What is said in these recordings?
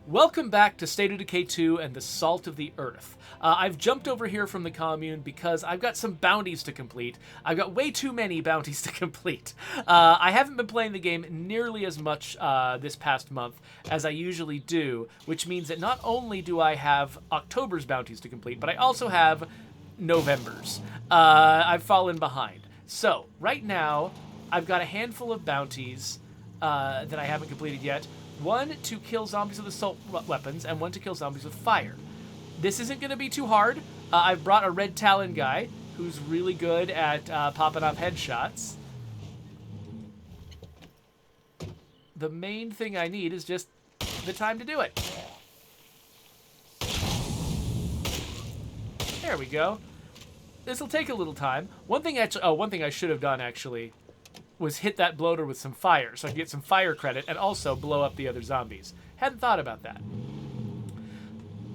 Welcome back to State of Decay 2 and the Salt of the Earth. I've jumped over here from the commune because I've got some bounties to complete. I've got way too many bounties to complete. I haven't been playing the game nearly as much this past month as I usually do, which means that not only do I have October's bounties to complete, but I also have November's. I've fallen behind. So, right now, I've got a handful of bounties that I haven't completed yet. One to kill zombies with assault weapons, and one to kill zombies with fire. This isn't going to be too hard. I've brought a Red Talon guy who's really good at popping off headshots. The main thing I need is just the time to do it. There we go. This will take a little time. One thing I should have done actually was hit that bloater with some fire so I could get some fire credit and also blow up the other zombies. Hadn't thought about that.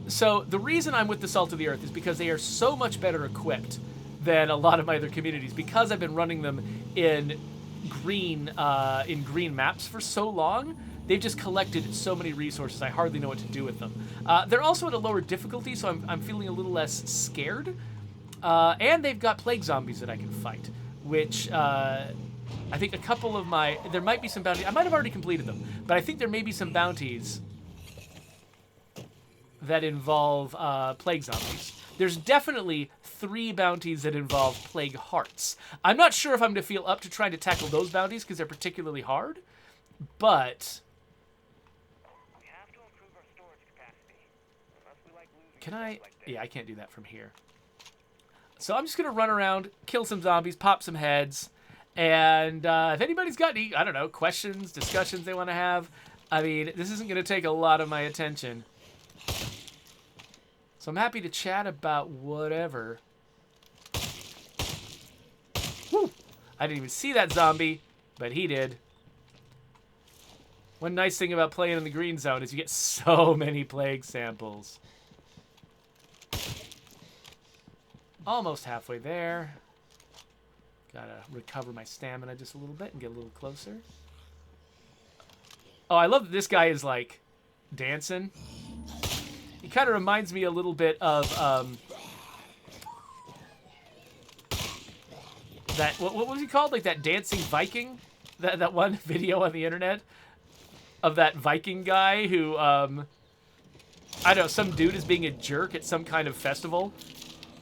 So the reason I'm with the Salt of the Earth is because they are so much better equipped than a lot of my other communities, because I've been running them in green maps for so long. They've just collected so many resources, I hardly know what to do with them. They're also at a lower difficulty, so I'm feeling a little less scared. And they've got plague zombies that I can fight, which I think a couple of there might be some bounties. I might have already completed them, but I think there may be some bounties that involve plague zombies. There's definitely 3 bounties that involve plague hearts. I'm not sure if I'm going to feel up to trying to tackle those bounties because they're particularly hard, but we have to improve our storage capacity. Unless we like losing can stuff I? like this. Yeah, I can't do that from here. So I'm just going to run around, kill some zombies, pop some heads. And if anybody's got any, I don't know, questions, discussions they want to have, I mean, this isn't going to take a lot of my attention. So I'm happy to chat about whatever. Woo! I didn't even see that zombie, but he did. One nice thing about playing in the green zone is you get so many plague samples. Almost halfway there. Gotta recover my stamina just a little bit and get a little closer. Oh, I love that this guy is, like, dancing. He kind of reminds me a little bit of, what was he called? Like, that dancing Viking? That one video on the internet of that Viking guy who, I don't know, some dude is being a jerk at some kind of festival.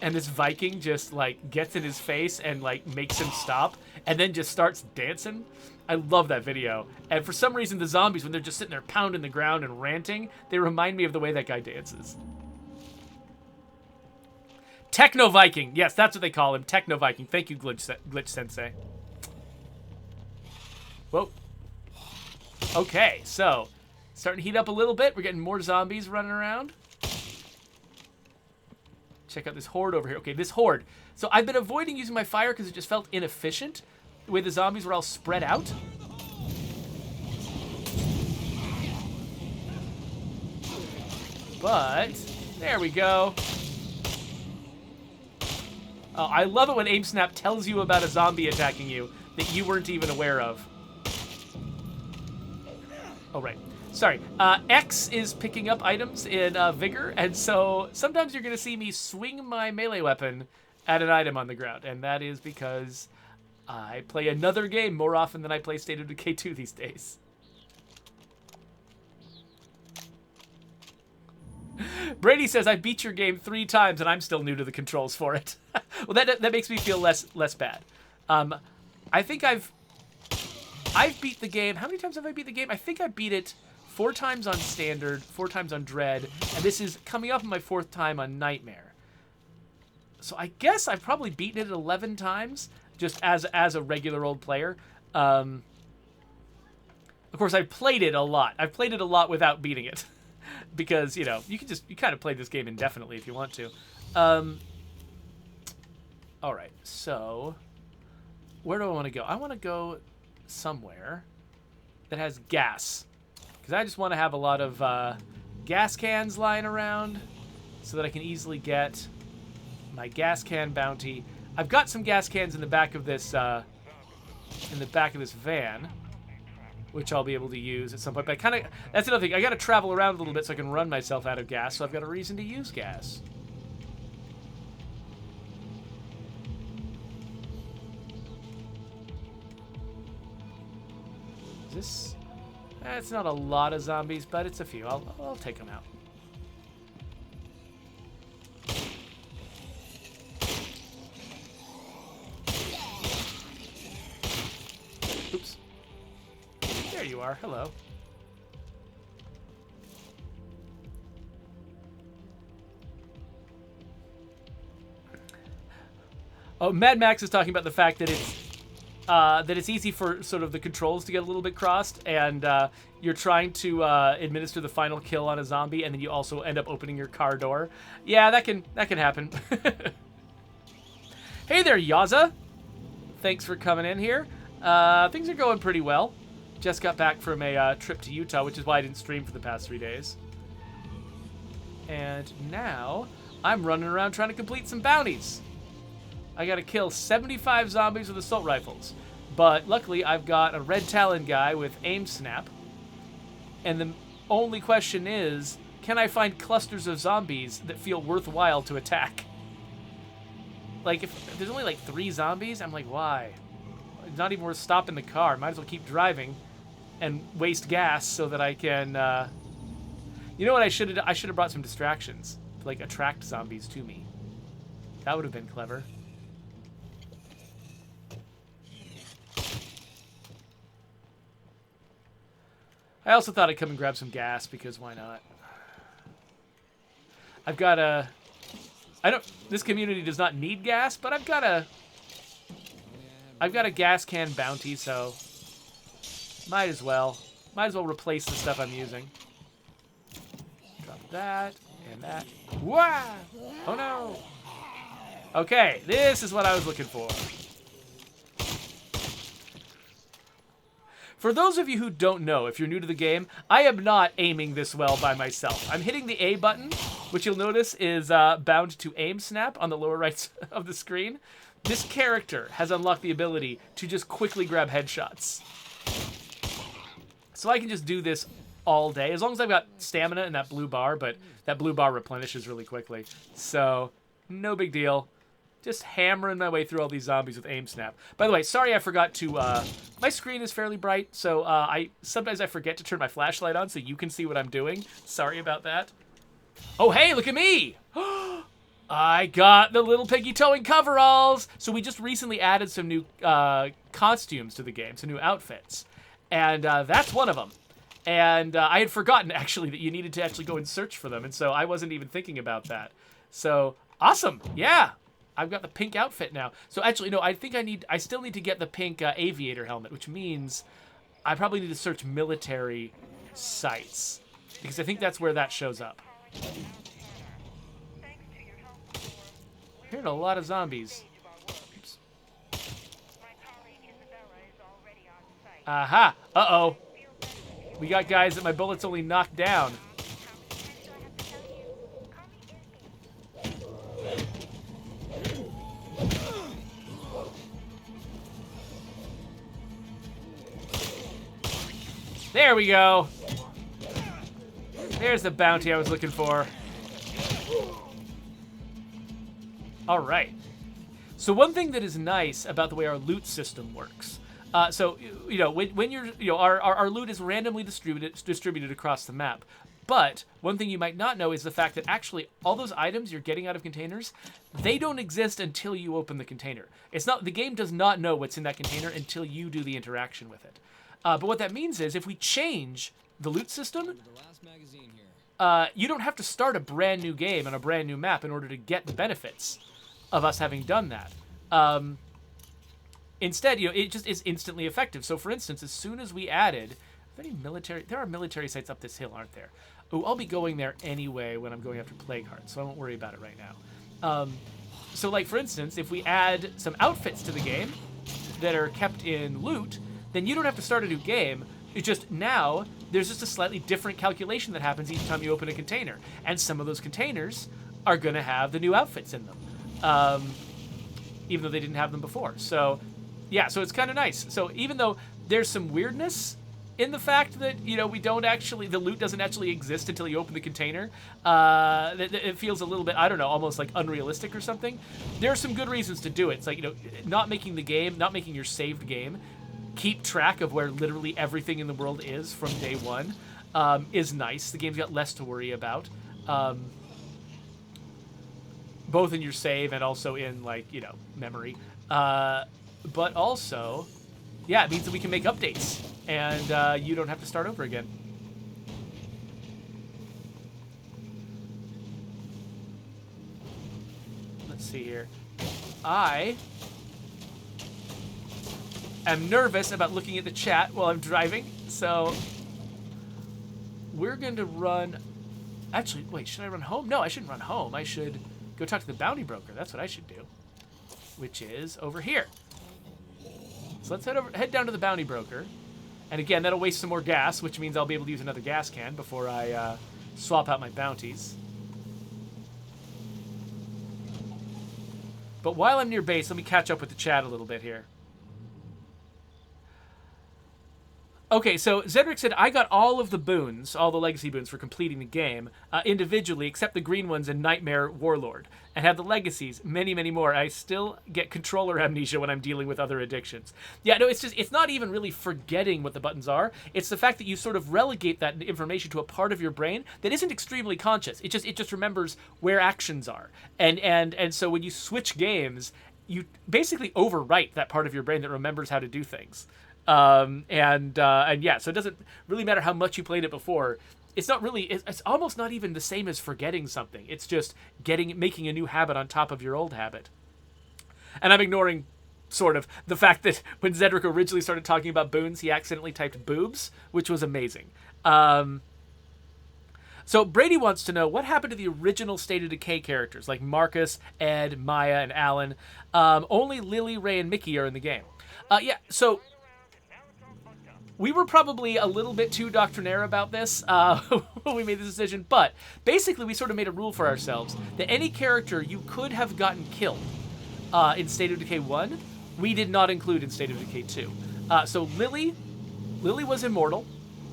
And this Viking just, like, gets in his face and, like, makes him stop. And then just starts dancing. I love that video. And for some reason, the zombies, when they're just sitting there pounding the ground and ranting, they remind me of the way that guy dances. Techno Viking. Yes, that's what they call him. Techno Viking. Thank you, Glitch Sensei. Whoa. Okay, so starting to heat up a little bit. We're getting more zombies running around. Check out this horde over here. Okay, this horde. So I've been avoiding using my fire because it just felt inefficient. The way the zombies were all spread out. But, there we go. Oh, I love it when Aim Snap tells you about a zombie attacking you that you weren't even aware of. Oh, right. Sorry. X is picking up items in Vigor, and so sometimes you're going to see me swing my melee weapon at an item on the ground, and that is because I play another game more often than I play State of Decay 2 these days. Brady says, I beat your game 3 times, and I'm still new to the controls for it. Well, that makes me feel less bad. I think I've beat the game. How many times have I beat the game? I think I beat it 4 times on Standard, 4 times on Dread, and this is coming up on my 4th time on Nightmare. So I guess I've probably beaten it 11 times, just as a regular old player. Of course, I've played it a lot. I've played it a lot without beating it. Because, you know, you kind of play this game indefinitely if you want to. Alright, so where do I want to go? I want to go somewhere that has gas. Because I just want to have a lot of gas cans lying around so that I can easily get my gas can bounty. I've got some gas cans in the back of this van. which I'll be able to use at some point. But that's another thing. I got to travel around a little bit so I can run myself out of gas, so I've got a reason to use gas. Is this... It's not a lot of zombies, but it's a few. I'll take them out. Oops. There you are. Hello. Oh, Mad Max is talking about the fact that it's easy for sort of the controls to get a little bit crossed, and you're trying to administer the final kill on a zombie, and then you also end up opening your car door. Yeah, that can happen. Hey there, Yaza. Thanks for coming in here. Things are going pretty well. Just got back from a trip to Utah, which is why I didn't stream for the past 3 days. And now I'm running around trying to complete some bounties. I gotta kill 75 zombies with assault rifles. But luckily, I've got a red talon guy with aim snap. And the only question is, can I find clusters of zombies that feel worthwhile to attack? Like, if there's only like 3 zombies, I'm like, why? It's not even worth stopping the car. Might as well keep driving and waste gas so that I can... You know what I should have? I should have brought some distractions to, like, attract zombies to me. That would have been clever. I also thought I'd come and grab some gas, because why not? I've got a... This community does not need gas, but I've got a gas can bounty, so... Might as well replace the stuff I'm using. Drop that, and that. Wah! Oh no! Okay, this is what I was looking for. For those of you who don't know, if you're new to the game, I am not aiming this well by myself. I'm hitting the A button, which you'll notice is bound to aim snap on the lower right of the screen. This character has unlocked the ability to just quickly grab headshots. So I can just do this all day, as long as I've got stamina and that blue bar, but that blue bar replenishes really quickly. So, no big deal. Just hammering my way through all these zombies with aim snap. By the way, sorry I forgot to... my screen is fairly bright, so sometimes I forget to turn my flashlight on so you can see what I'm doing. Sorry about that. Oh, hey, look at me! I got the little piggy towing coveralls! So we just recently added some new costumes to the game, some new outfits. And that's one of them. And I had forgotten, actually, that you needed to actually go and search for them, and so I wasn't even thinking about that. So, awesome! Yeah! I've got the pink outfit now. So actually, no, I think I still need to get the pink aviator helmet, which means I probably need to search military sites, because I think that's where that shows up. Hearing a lot of zombies. Oops. Aha! Uh-oh. We got guys that my bullets only knocked down. There we go. There's the bounty I was looking for. All right. So one thing that is nice about the way our loot system works. So, you know, when you're, you know, our loot is randomly distributed across the map. But one thing you might not know is the fact that actually all those items you're getting out of containers, they don't exist until you open the container. The game does not know what's in that container until you do the interaction with it. But what that means is if we change the loot system, you don't have to start a brand new game on a brand new map in order to get the benefits of us having done that. Instead, you know, it just is instantly effective. So for instance, as soon as we added, there are military sites up this hill, aren't there? Oh, I'll be going there anyway when I'm going after plague hearts, so I won't worry about it right now. So like for instance, if we add some outfits to the game that are kept in loot, then you don't have to start a new game. It's just now, there's just a slightly different calculation that happens each time you open a container. And some of those containers are going to have the new outfits in them, even though they didn't have them before. So, yeah, so it's kind of nice. So even though there's some weirdness in the fact that, you know, the loot doesn't actually exist until you open the container. It feels a little bit, I don't know, almost like unrealistic or something. There are some good reasons to do it. It's like, you know, not making your saved game keep track of where literally everything in the world is from day one is nice. The game's got less to worry about, both in your save and also in, like, you know, memory. But also, yeah, it means that we can make updates, and you don't have to start over again. Let's see here. I am nervous about looking at the chat while I'm driving, so we're going to run... Actually, wait, should I run home? No, I shouldn't run home. I should go talk to the bounty broker. That's what I should do, which is over here. So let's head down to the bounty broker. And again, that'll waste some more gas, which means I'll be able to use another gas can before I swap out my bounties. But while I'm near base, let me catch up with the chat a little bit here. Okay, so Zedric said, I got all of the boons, all the legacy boons for completing the game, individually, except the green ones in Nightmare Warlord, and have the legacies, many, many more. I still get controller amnesia when I'm dealing with other addictions. Yeah, no, it's not even really forgetting what the buttons are. It's the fact that you sort of relegate that information to a part of your brain that isn't extremely conscious. It just remembers where actions are. And so when you switch games, you basically overwrite that part of your brain that remembers how to do things. And yeah, so it doesn't really matter how much you played it before. It's not really, it's almost not even the same as forgetting something. It's just making a new habit on top of your old habit. And I'm ignoring sort of the fact that when Zedric originally started talking about boons, he accidentally typed boobs, which was amazing. So Brady wants to know what happened to the original State of Decay characters like Marcus, Ed, Maya, and Alan. Only Lily, Ray, and Mickey are in the game. Yeah, so we were probably a little bit too doctrinaire about this when we made the decision, but basically we sort of made a rule for ourselves that any character you could have gotten killed in State of Decay 1, we did not include in State of Decay 2. So Lily was immortal,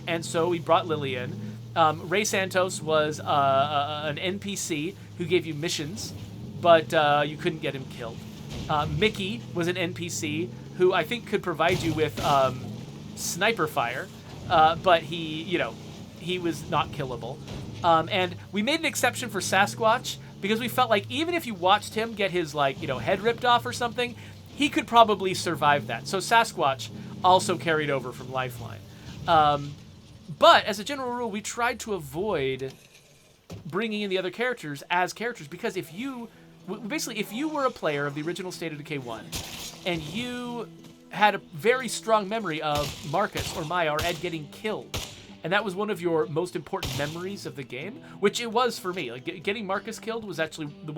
and so we brought Lily in. Ray Santos was an NPC who gave you missions, but you couldn't get him killed. Mickey was an NPC who I think could provide you with sniper fire, but he was not killable. And we made an exception for Sasquatch because we felt like even if you watched him get his head ripped off or something, he could probably survive that. So Sasquatch also carried over from Lifeline. But as a general rule, we tried to avoid bringing in the other characters as characters because if you were a player of the original State of Decay 1 and you had a very strong memory of Marcus or Maya or Ed getting killed, and that was one of your most important memories of the game, which it was for me. Like, getting Marcus killed was actually the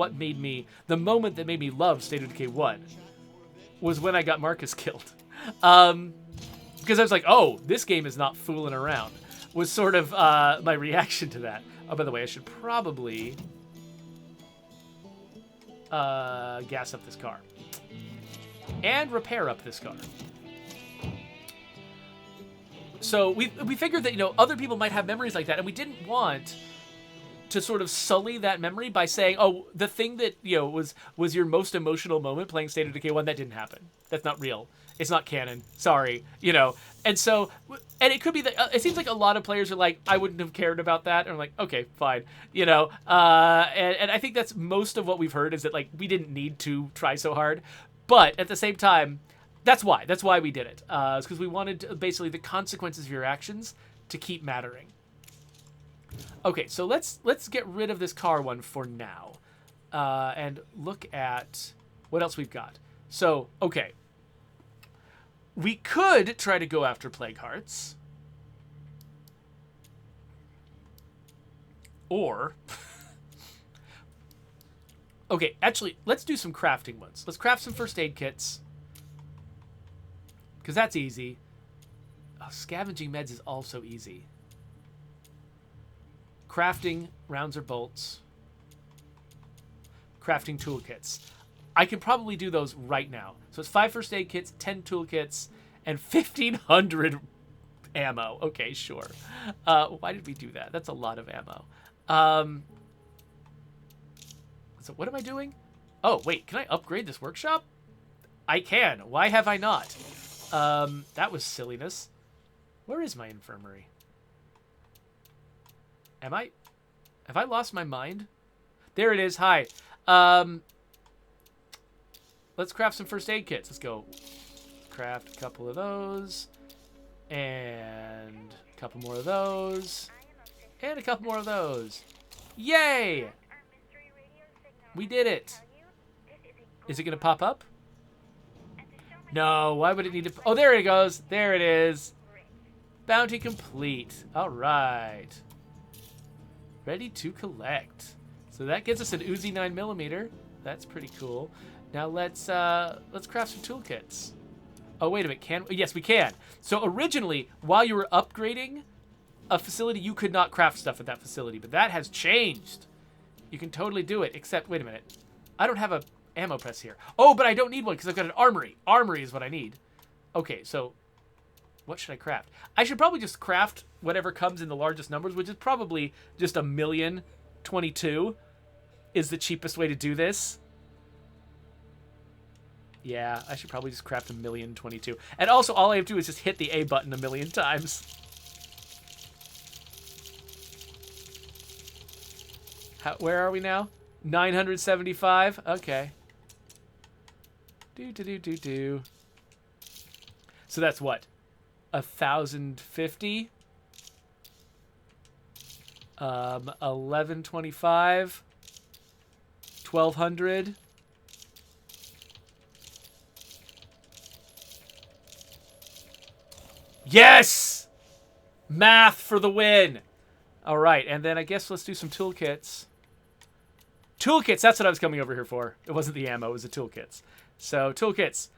moment that made me love State of Decay 1, was when I got Marcus killed. Because I was like, oh, this game is not fooling around, was sort of my reaction to that. Oh, by the way, I should probably gas up this car. And repair up this car. So we figured that, other people might have memories like that, and we didn't want to sort of sully that memory by saying, oh, the thing that, was your most emotional moment playing State of Decay 1, that didn't happen. That's not real. It's not canon. Sorry. And so, and it could be that, it seems like a lot of players are like, I wouldn't have cared about that. And I'm like, okay, fine. And I think that's most of what we've heard is that, like, we didn't need to try so hard. But at the same time, that's why we did it. It's because we wanted basically the consequences of your actions to keep mattering. Okay, so let's get rid of this car one for now, and look at what else we've got. So, okay, we could try to go after Plague Hearts, or okay, actually, let's do some crafting ones. Let's craft some first aid kits. Because that's easy. Oh, scavenging meds is also easy. Crafting rounds or bolts. Crafting toolkits. I can probably do those right now. So it's 5 first aid kits, 10 toolkits, and 1,500 ammo. Okay, sure. Why did we do that? That's a lot of ammo. So what am I doing? Oh, wait, can I upgrade this workshop? I can. Why have I not? That was silliness. Where is my infirmary? Have I lost my mind? There it is. Hi. Let's craft some first aid kits. Let's go. Craft a couple of those. And a couple more of those. And a couple more of those. Yay! We did it. Is it going to pop up? No, why would it need to... Oh, there it goes. There it is. Bounty complete. All right. Ready to collect. So that gives us an Uzi 9mm. That's pretty cool. Now let's craft some toolkits. Oh, wait a minute. Yes, we can. So originally, while you were upgrading a facility, you could not craft stuff at that facility. But that has changed. You can totally do it. Except, wait a minute. I don't have a ammo press here. Oh, but I don't need one because I've got an armory. Armory is what I need. Okay, so what should I craft? I should probably just craft whatever comes in the largest numbers, which is probably just 1,022 is the cheapest way to do this. Yeah, I should probably just craft 1,022. And also, all I have to do is just hit the A button 1,000,000 times. Where are we now? 975? Okay. Do. So that's what? 1,050? 1,125? 1,200? Yes! Math for the win! All right, and then I guess let's do some toolkits. Toolkits, that's what I was coming over here for. It wasn't the ammo, it was the toolkits. So, toolkits.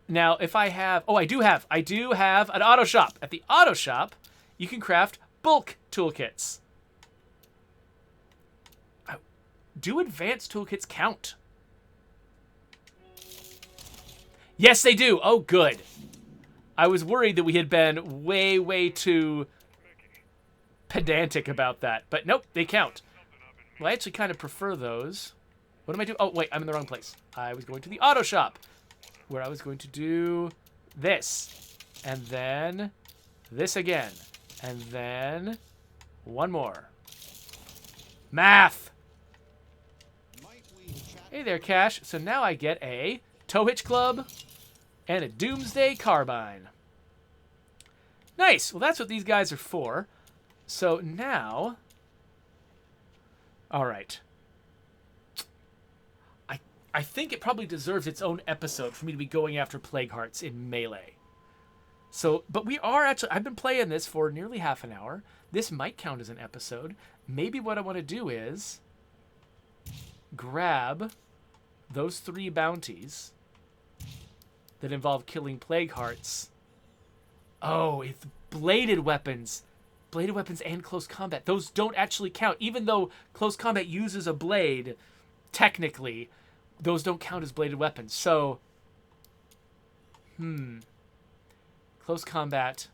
Now, if I have... Oh, I do have an auto shop. At the auto shop, you can craft bulk toolkits. Do advanced toolkits count? Yes, they do. Oh, good. I was worried that we had been way, way too pedantic about that. But nope, they count. Well, I actually kind of prefer those. What am I doing? Oh, wait, I'm in the wrong place. I was going to the auto shop, where I was going to do this. And then this again. And then one more. Math! Hey there, Cash. So now I get a tow hitch club and a doomsday carbine. Nice. Well, that's what these guys are for. So now... All right. I think it probably deserves its own episode for me to be going after Plague Hearts in Melee. So, but we are actually... I've been playing this for nearly half an hour. This might count as an episode. Maybe what I want to do is grab those 3 bounties that involve killing Plague Hearts. Oh, it's bladed weapons. Bladed weapons and close combat. Those don't actually count. Even though close combat uses a blade, technically, those don't count as bladed weapons. So, close combat,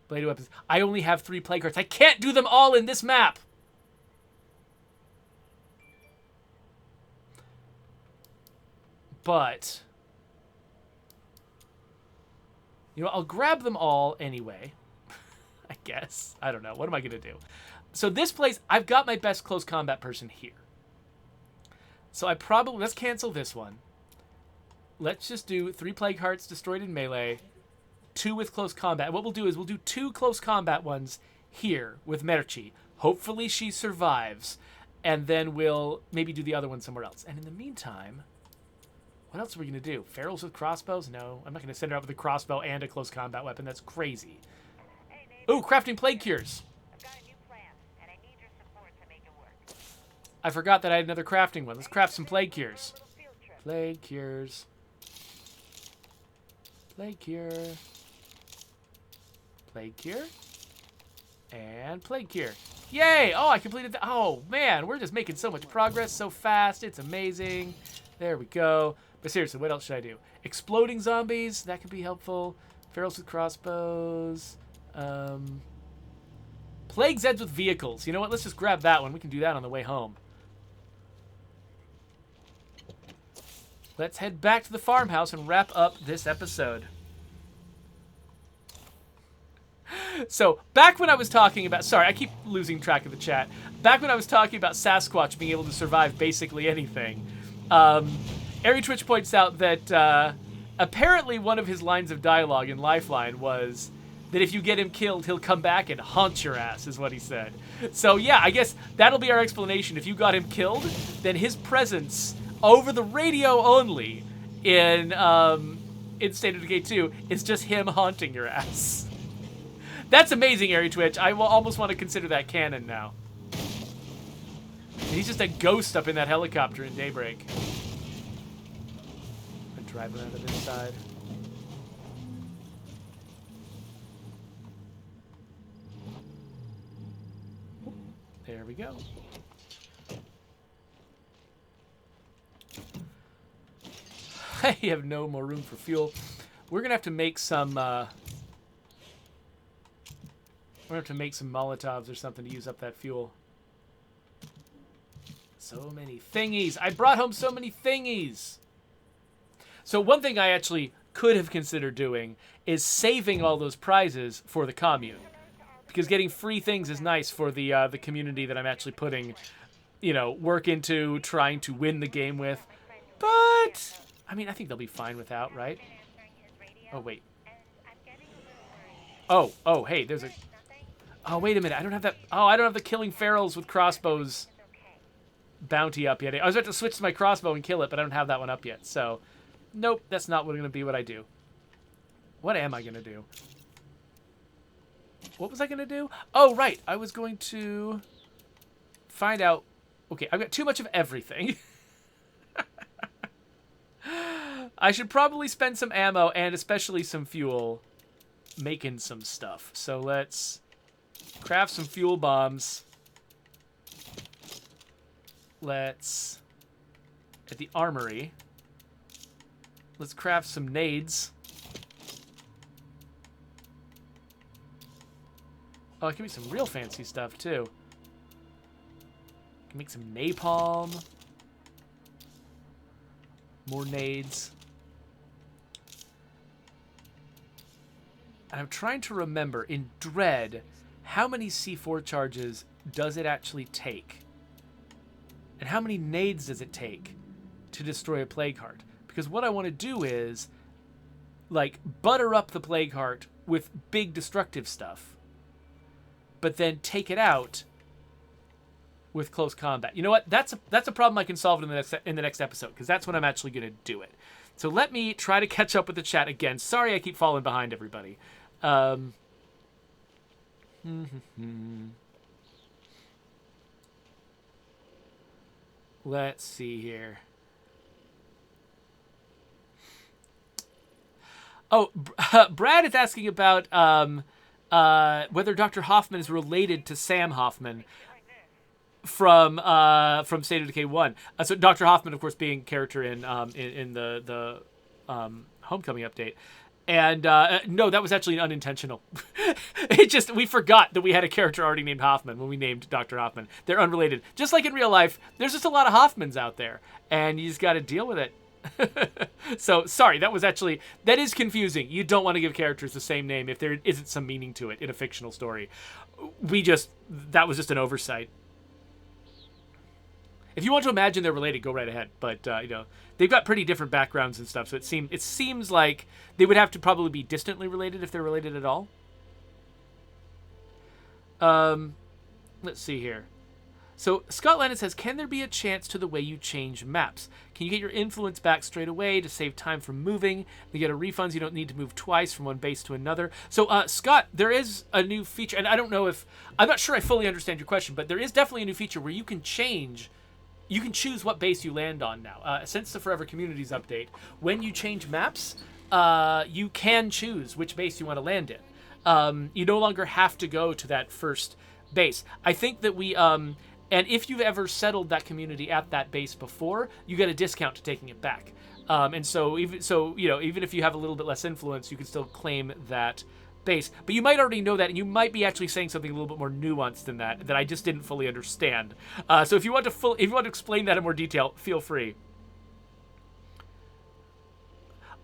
bladed weapons. I only have 3 Plague Hearts. I can't do them all in this map. But, you know, I'll grab them all anyway. I guess. I don't know. What am I going to do? So this place, I've got my best close combat person here. So I probably... Let's cancel this one. Let's just do 3 Plague Hearts destroyed in melee, 2 with close combat. What we'll do is we'll do 2 close combat ones here with Merci. Hopefully she survives. And then we'll maybe do the other one somewhere else. And in the meantime... What else are we going to do? Ferals with crossbows? No, I'm not going to send her out with a crossbow and a close combat weapon. That's crazy. Ooh, crafting plague cures. I've got a new plan, and I need your support to make it work. I forgot that I had another crafting one. Let's craft some plague cures. Plague cures. Plague cure. Plague cure. And plague cure. Yay! Oh, I completed that. Oh, man, we're just making so much progress so fast. It's amazing. There we go. But seriously, what else should I do? Exploding zombies, that could be helpful. Ferals with crossbows. Plague Zeds with vehicles. You know what? Let's just grab that one. We can do that on the way home. Let's head back to the farmhouse and wrap up this episode. So, back when I was talking about... Sorry, I keep losing track of the chat. Back when I was talking about Sasquatch being able to survive basically anything, Airy Twitch points out that apparently one of his lines of dialogue in Lifeline was that if you get him killed, he'll come back and haunt your ass, is what he said. So, yeah, I guess that'll be our explanation. If you got him killed, then his presence over the radio only in State of Decay 2 is just him haunting your ass. That's amazing, Airy Twitch. I will almost want to consider that canon now. He's just a ghost up in that helicopter in Daybreak. And drive around to this side. There we go. I have no more room for fuel. We're gonna have to make some. We're gonna have to make some Molotovs or something to use up that fuel. So many thingies. I brought home so many thingies. So one thing I actually could have considered doing is saving all those prizes for the commune, because getting free things is nice for the community that I'm actually putting, you know, work into trying to win the game with. But I mean, I think they'll be fine without, right? Oh wait. Oh, hey, there's a. Oh, wait a minute. I don't have that. Oh, I don't have the killing ferals with crossbows bounty up yet. I was about to switch to my crossbow and kill it, but I don't have that one up yet. So, nope, that's not going to be what I do. What am I going to do? What was I going to do? Oh, right. I was going to find out. Okay, I've got too much of everything. I should probably spend some ammo and especially some fuel making some stuff. So let's craft some fuel bombs. Let's, at the armory, let's craft some nades. Oh, I can make some real fancy stuff, too. I can make some napalm. More nades. And I'm trying to remember, in Dread, how many C4 charges does it actually take? And how many nades does it take to destroy a Plague Heart? Because what I want to do is, like, butter up the Plague Heart with big destructive stuff, but then take it out with close combat. You know what? That's a problem I can solve in the next episode, because that's when I'm actually going to do it. So let me try to catch up with the chat again. Sorry I keep falling behind everybody. Let's see here. Oh, Brad is asking about whether Dr. Hoffman is related to Sam Hoffman from State of Decay 1. So Dr. Hoffman, of course, being character in the Homecoming update. And no, that was actually unintentional. We forgot that we had a character already named Hoffman when we named Dr. Hoffman. They're unrelated. Just like in real life, there's just a lot of Hoffmans out there, and you just got to deal with it. So, sorry, that is confusing. You don't want to give characters the same name if there isn't some meaning to it in a fictional story. That was just an oversight. If you want to imagine they're related, go right ahead. But, they've got pretty different backgrounds and stuff, so it seems like they would have to probably be distantly related if they're related at all. Let's see here. So Scott Lennon says, can there be a chance to the way you change maps? Can you get your influence back straight away to save time from moving? You get a refund, so you don't need to move twice from one base to another. So Scott, there is a new feature, and I'm not sure I fully understand your question, but there is definitely a new feature where you can choose what base you land on now. Since the Forever Communities update, when you change maps, you can choose which base you want to land in. You no longer have to go to that first base. I think that and if you've ever settled that community at that base before, you get a discount to taking it back. And so even if you have a little bit less influence, you can still claim that base. But you might already know that, and you might be actually saying something a little bit more nuanced than that I just didn't fully understand. So if you want to explain that in more detail, feel free.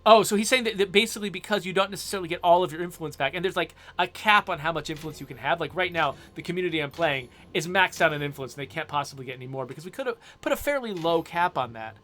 Oh, so he's saying that basically because you don't necessarily get all of your influence back, and there's like a cap on how much influence you can have. Like right now, the community I'm playing is maxed out on influence, and they can't possibly get any more because we could have put a fairly low cap on that.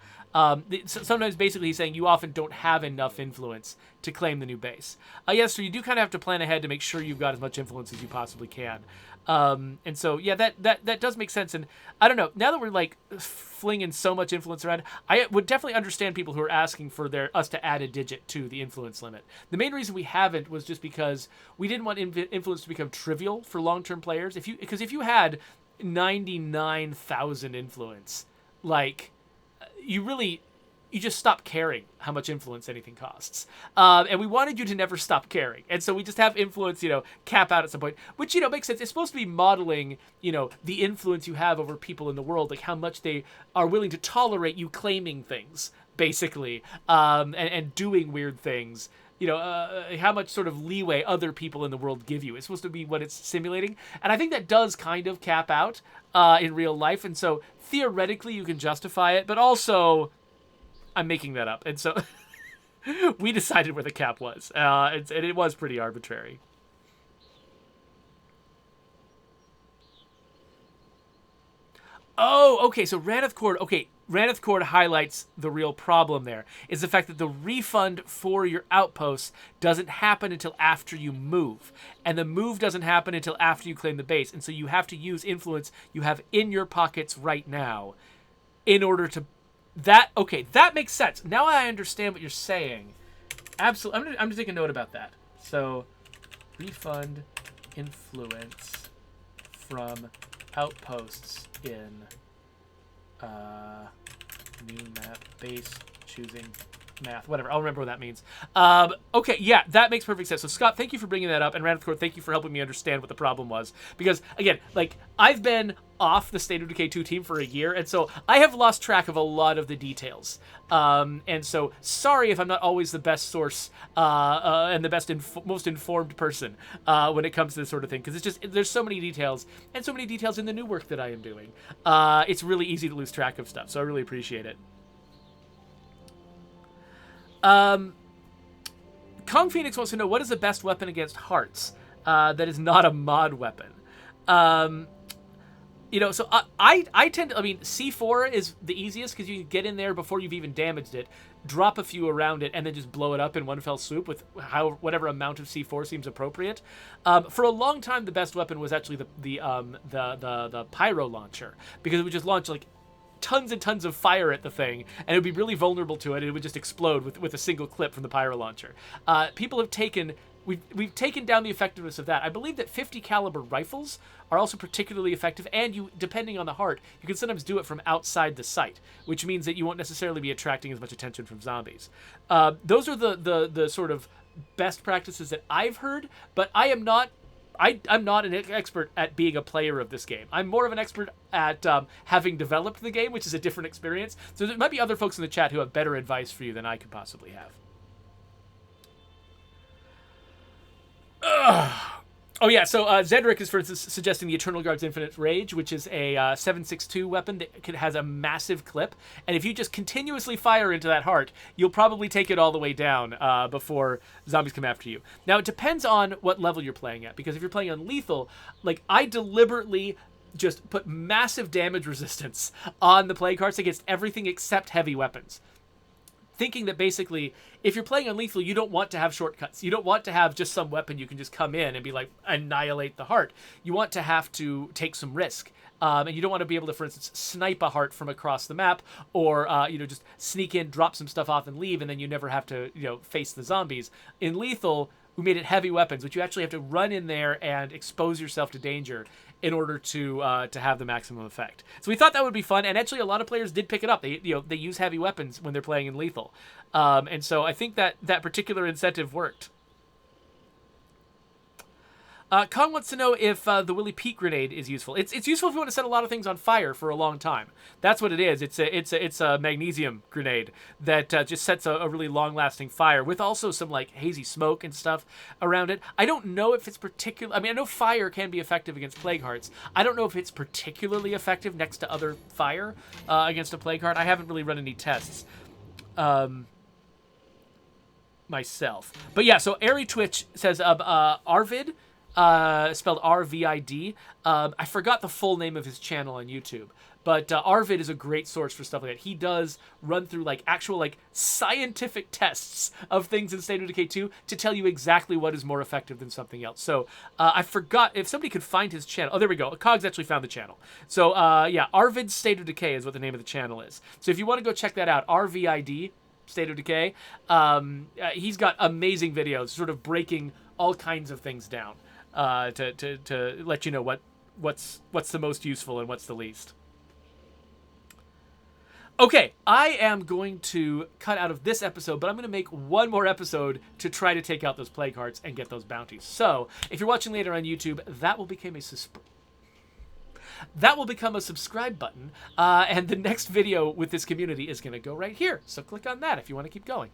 Sometimes basically he's saying you often don't have enough influence to claim the new base. Yes, so you do kind of have to plan ahead to make sure you've got as much influence as you possibly can. And so, yeah, that does make sense. And I don't know, now that we're like flinging so much influence around, I would definitely understand people who are asking for us to add a digit to the influence limit. The main reason we haven't was just because we didn't want influence to become trivial for long-term players. Because if you had 99,000 influence, like, you just stop caring how much influence anything costs. And we wanted you to never stop caring. And so we just have influence, cap out at some point, which, makes sense. It's supposed to be modeling, the influence you have over people in the world, like how much they are willing to tolerate you claiming things, basically, and doing weird things. How much sort of leeway other people in the world give you. It's supposed to be what it's simulating. And I think that does kind of cap out in real life. And so theoretically you can justify it, but also I'm making that up. And so we decided where the cap was. And it was pretty arbitrary. Oh, okay. So Raneth Cord highlights the real problem there, is the fact that the refund for your outposts doesn't happen until after you move. And the move doesn't happen until after you claim the base. And so you have to use influence you have in your pockets right now in order to... That makes sense. Now I understand what you're saying. Absolutely. I'm just taking a note about that. So, refund influence from outposts in new map base choosing math, whatever. I'll remember what that means. Okay, yeah, that makes perfect sense. So Scott, thank you for bringing that up, and Raneth Cord, thank you for helping me understand what the problem was. Because again, like, I've been off the State of Decay 2 team for a year, and so I have lost track of a lot of the details. And so sorry if I'm not always the best source and the best most informed person when it comes to this sort of thing, because it's just there's so many details, and so many details in the new work that I am doing. It's really easy to lose track of stuff, so I really appreciate it. Kong Phoenix wants to know, what is the best weapon against hearts that is not a mod weapon? So I tend to, C4 is the easiest because you can get in there before you've even damaged it, drop a few around it, and then just blow it up in one fell swoop with whatever amount of C4 seems appropriate. For a long time, the best weapon was actually the pyro launcher, because it would just launch like tons and tons of fire at the thing, and it would be really vulnerable to it, and it would just explode with a single clip from the pyro launcher. People have taken... We've taken down the effectiveness of that. I believe that 50 caliber rifles are also particularly effective, and you, depending on the heart, you can sometimes do it from outside the site, which means that you won't necessarily be attracting as much attention from zombies. Those are the sort of best practices that I've heard, but I'm not an expert at being a player of this game. I'm more of an expert at having developed the game, which is a different experience. So there might be other folks in the chat who have better advice for you than I could possibly have. Oh yeah, so Zedric is, for instance, suggesting the Eternal Guard's Infinite Rage, which is a 7.62 weapon that has a massive clip, and if you just continuously fire into that heart, you'll probably take it all the way down before zombies come after you. Now, it depends on what level you're playing at, because if you're playing on lethal, like, I deliberately just put massive damage resistance on the play cards against everything except heavy weapons, thinking that basically, if you're playing on lethal, you don't want to have shortcuts. You don't want to have just some weapon you can just come in and be like, annihilate the heart. You want to have to take some risk. And you don't want to be able to, for instance, snipe a heart from across the map, or, just sneak in, drop some stuff off and leave, and then you never have to, face the zombies. In lethal, we made it heavy weapons, which you actually have to run in there and expose yourself to danger in order to have the maximum effect. So we thought that would be fun, and actually a lot of players did pick it up. They use heavy weapons when they're playing in lethal, and so I think that particular incentive worked. Kong wants to know if the Willy Pete grenade is useful. It's useful if you want to set a lot of things on fire for a long time. That's what it is. It's a magnesium grenade that just sets a really long lasting fire with also some like hazy smoke and stuff around it. I don't know if it's particular. I mean, I know fire can be effective against plague hearts. I don't know if it's particularly effective next to other fire against a plague heart. I haven't really run any tests. Myself. But yeah, so Airy Twitch says Arvid, spelled R-V-I-D. I forgot the full name of his channel on YouTube, but Arvid is a great source for stuff like that. He does run through like actual like scientific tests of things in State of Decay 2 to tell you exactly what is more effective than something else. So I forgot if somebody could find his channel. Oh, there we go. Cogs actually found the channel. So yeah, Arvid's State of Decay is what the name of the channel is. So if you want to go check that out, R-V-I-D, State of Decay. He's got amazing videos, sort of breaking all kinds of things down to let you know what's the most useful and what's the least. Okay, I am going to cut out of this episode, but I'm going to make one more episode to try to take out those plague hearts and get those bounties. So if you're watching later on YouTube, that will become a subscribe button, and the next video with this community is going to go right here. So click on that if you want to keep going.